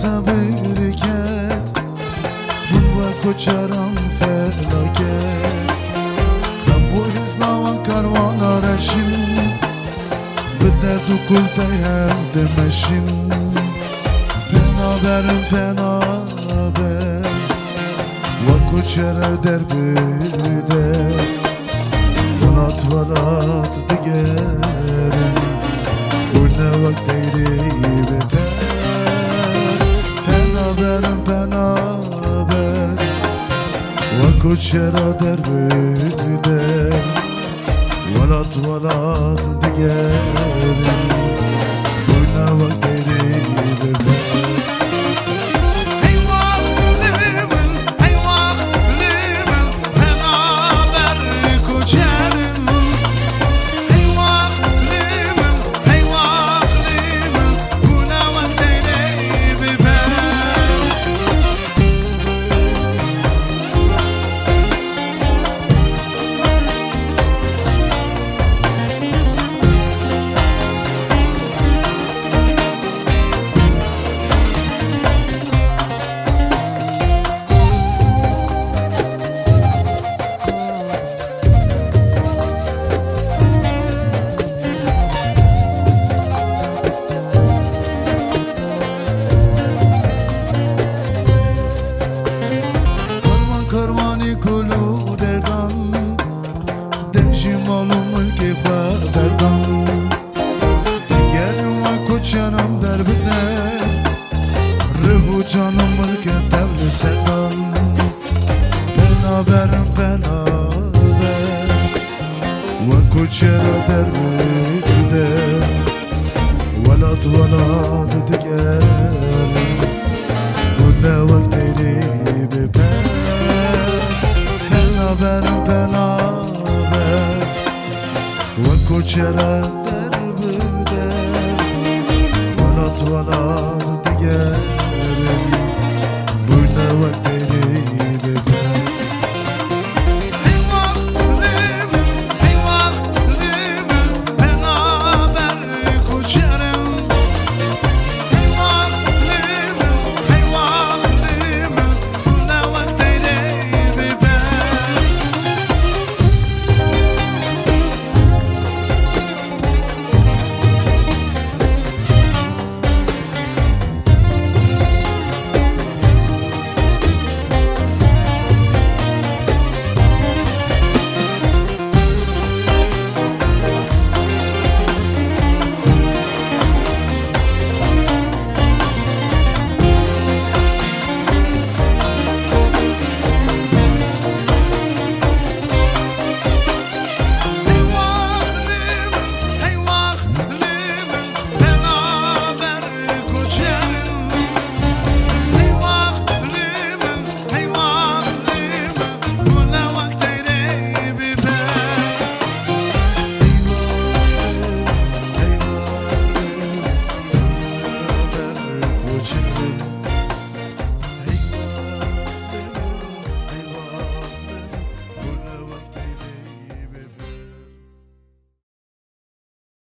بریکت من و کچرم فلاکت من بویز نوان کاروان آرشیم به درد و کل پیهم دمشیم پنابرم پنابر و کچره در بیده ولات ولات دگرم بونه وقت ایری بپر پنابرم پنابر و کچره در بیده ولات ولات دگرم بونه وقت ایری بپر کلو دردم دنجی مالوم که خواه دردم دیگرم و کچرم در بده رهو جانم ملک دول سردم پنابرم پنابر و کچرم در بده ولاد ولاد دیگرم بونه وقت ایری بپر پنابرم پنابر و کچره